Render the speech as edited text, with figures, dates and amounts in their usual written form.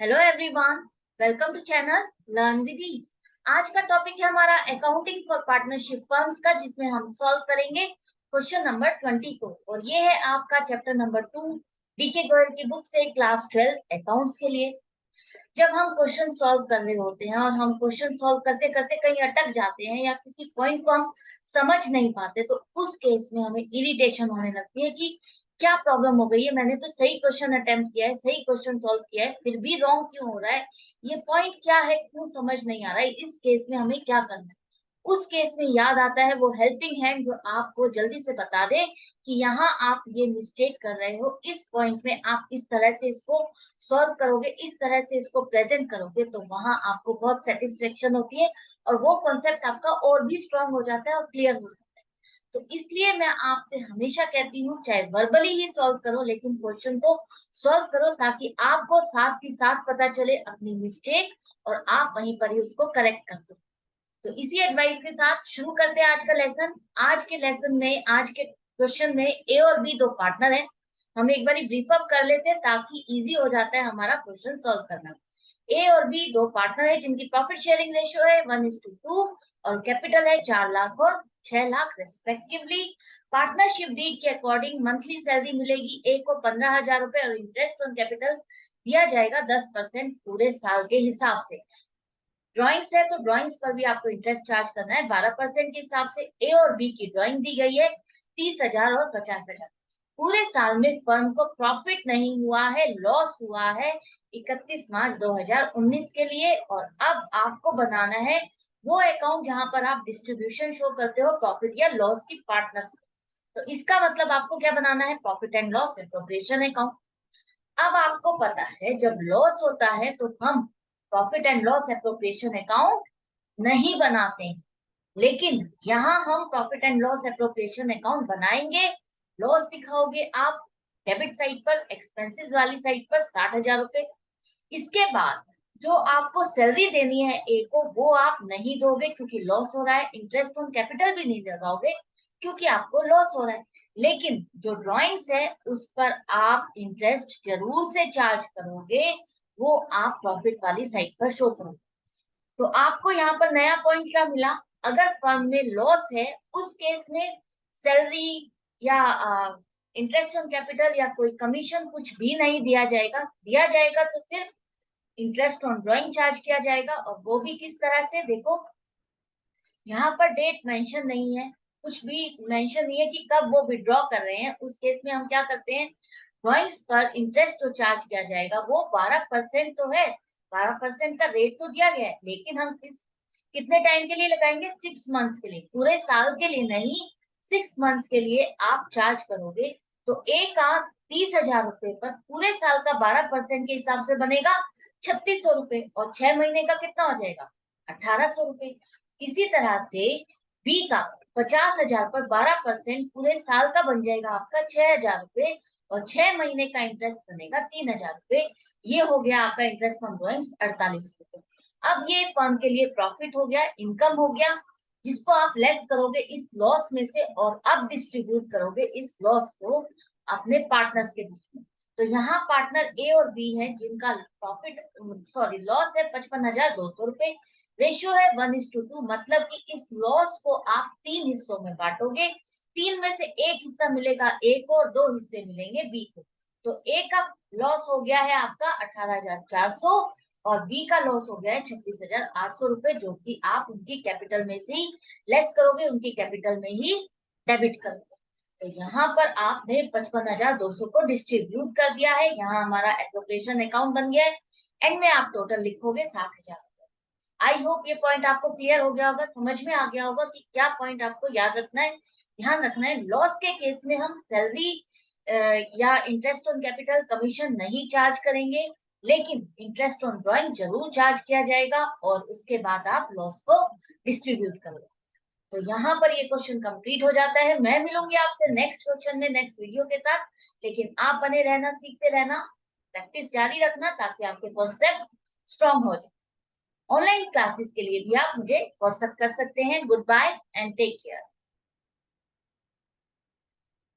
Hello everyone, welcome to channel learn with ease. आज का topic है हमारा अकाउंटिंग फॉर पार्टनरशिप फर्म्स का, जिसमें हम सॉल्व करेंगे क्वेश्चन नंबर 20 को। और ये है आपका चैप्टर नंबर 2 डीके गोयल की बुक से, क्लास 12 अकाउंट्स के लिए। जब हम क्वेश्चन सॉल्व कर रहे होते हैं और हम क्वेश्चन सॉल्व करते करते कहीं अटक जाते हैं या किसी पॉइंट को हम समझ नहीं पाते, तो उस केस में हमें इरिटेशन होने लगती है कि क्या प्रॉब्लम हो गई है, मैंने तो सही क्वेश्चन अटेम्प्ट किया है, सही क्वेश्चन सॉल्व किया है, फिर भी रॉन्ग क्यों हो रहा है, ये पॉइंट क्या है, क्यों समझ नहीं आ रहा है। इस केस में हमें क्या करना है? उस केस में याद आता है वो हेल्पिंग हैंड जो आपको जल्दी से बता दे कि यहाँ आप ये मिस्टेक कर रहे हो, इस पॉइंट में आप इस तरह से इसको सॉल्व करोगे, इस तरह से इसको प्रेजेंट करोगे, तो वहां आपको बहुत सेटिस्फेक्शन होती है और वो कॉन्सेप्ट आपका और भी स्ट्रांग हो जाता है और क्लियर हो जाता है। तो इसलिए मैं आपसे हमेशा कहती हूँ, चाहे वर्बली ही सॉल्व करो लेकिन क्वेश्चन को सॉल्व करो, ताकि आपको साथ ही साथ पता चले अपनी मिस्टेक और आप वहीं पर ही उसको करेक्ट कर सको। तो इसी एडवाइस के साथ शुरू करते हैं आज का लेसन। आज के लेसन में, आज के क्वेश्चन में ए और बी दो पार्टनर हैं। हम एक बार ब्रीफ अप कर लेते हैं ताकि इजी हो जाता है हमारा क्वेश्चन सॉल्व करना। ए और बी दो पार्टनर है जिनकी प्रॉफिट शेयरिंग रेशियो है 1:2 और कैपिटल है 4 लाख और 6 लाख रेस्पेक्टिवली। पार्टनरशिप डीड के अकॉर्डिंग मंथली सैलरी मिलेगी ए को 15,000 रुपए और इंटरेस्ट ऑन कैपिटल दिया जाएगा 10% पूरे साल के हिसाब से। ड्राइंग्स है तो ड्राइंग्स पर भी आपको इंटरेस्ट चार्ज करना है 12% के हिसाब से। ए और बी की ड्राइंग दी गई है 30,000 और 50,000। पूरे साल में फर्म को प्रॉफिट नहीं हुआ है, लॉस हुआ है 31 मार्च 2019 के लिए। और अब आपको बनाना है वो अकाउंट जहां पर आप डिस्ट्रीब्यूशन शो करते हो प्रॉफिट या लॉस की पार्टनरशिप। तो इसका मतलब आपको क्या बनाना है? Profit and loss appropriation account. अब आपको पता है जब लॉस होता है तो हम profit and loss appropriation account नहीं बनाते हैं, लेकिन यहाँ हम profit and loss appropriation account बनाएंगे। लॉस दिखाओगे आप डेबिट साइड पर, एक्सपेंसेस वाली साइड पर 60,000 रुपए। इसके बाद जो आपको सैलरी देनी है ए को वो आप नहीं दोगे क्योंकि लॉस हो रहा है। इंटरेस्ट ऑन कैपिटल भी नहीं लगाओगे क्योंकि आपको लॉस हो रहा है। लेकिन जो ड्राइंग्स है उस पर आप इंटरेस्ट जरूर से चार्ज करोगे, वो आप प्रॉफिट वाली साइड पर शो करोगे। तो आपको यहाँ पर नया पॉइंट क्या मिला? अगर फर्म में लॉस है उस केस में सैलरी या इंटरेस्ट ऑन कैपिटल या कोई कमीशन कुछ भी नहीं दिया जाएगा। दिया जाएगा तो सिर्फ इंटरेस्ट ऑन ड्राइंग चार्ज किया जाएगा, और वो भी किस तरह से, देखो यहाँ पर डेट मेंशन नहीं है, कुछ भी मेंशन नहीं है कि कब वो विड्रॉ कर रहे हैं। उस केस में हम क्या करते हैं, ड्राइंग्स पर इंटरेस्ट जो चार्ज किया जाएगा वो 12% तो है, 12% का रेट तो दिया गया है, लेकिन हम कितने टाइम के लिए लगाएंगे? 6 मंथ्स के लिए, पूरे साल के लिए नहीं, 6 मंथ्स के लिए आप चार्ज करोगे। तो एक का 30,000 रुपए पर पूरे साल का 12% के हिसाब से बनेगा 3600 रुपए, और 6 महीने का कितना हो जाएगा? 1800 रुपए। इसी तरह से बी का 50,000 पर 12% पूरे साल का बन जाएगा आपका 6,000 रुपए, और 6 महीने का इंटरेस्ट बनेगा 3,000 रुपए। ये हो गया आपका इंटरेस्ट ऑन ड्राइंग्स 48 रुपए। अब ये फर्म के लिए प्रॉफिट हो गया, इनकम हो गया, जिसको आप लेस करोगे इस लॉस में से और अब डिस्ट्रीब्यूट करोगे इस लॉस को अपने पार्टनर्स के बीच में। तो यहाँ पार्टनर ए और बी है जिनका प्रॉफिट, सॉरी, लॉस है 55,200 रुपए। रेशियो है 1:2, मतलब कि इस लॉस को आप 3 हिस्सों में बांटोगे। 3 में से एक हिस्सा मिलेगा ए को और 2 हिस्से मिलेंगे बी को। तो ए का लॉस हो गया है आपका 18,400 और बी का लॉस हो गया है 36,800 रुपए, जो कि आप उनकी कैपिटल में से ही लेस करोगे, उनकी कैपिटल में ही डेबिट करोगे। तो यहाँ पर आपने 55,200 को डिस्ट्रीब्यूट कर दिया है, यहाँ हमारा एप्रोप्रिएशन अकाउंट बन गया है। एंड में आप टोटल लिखोगे 60,000। आई होप ये पॉइंट आपको क्लियर हो गया होगा, समझ में आ गया होगा कि क्या पॉइंट आपको याद रखना है, ध्यान रखना है। लॉस के केस में हम सैलरी या इंटरेस्ट ऑन कैपिटल कमीशन नहीं चार्ज करेंगे, लेकिन इंटरेस्ट ऑन ड्राइंग जरूर चार्ज किया जाएगा, और उसके बाद आप लॉस को डिस्ट्रीब्यूट करोगे। तो यहाँ पर ये क्वेश्चन कंप्लीट हो जाता है। मैं मिलूंगी आपसे नेक्स्ट क्वेश्चन में, नेक्स्ट वीडियो के साथ। लेकिन आप बने रहना, सीखते रहना, प्रैक्टिस जारी रखना, ताकि आपके कॉन्सेप्ट स्ट्रॉन्ग हो जाए। ऑनलाइन क्लासेस के लिए भी आप मुझे व्हाट्सएप कर सकते हैं। Goodbye and take care.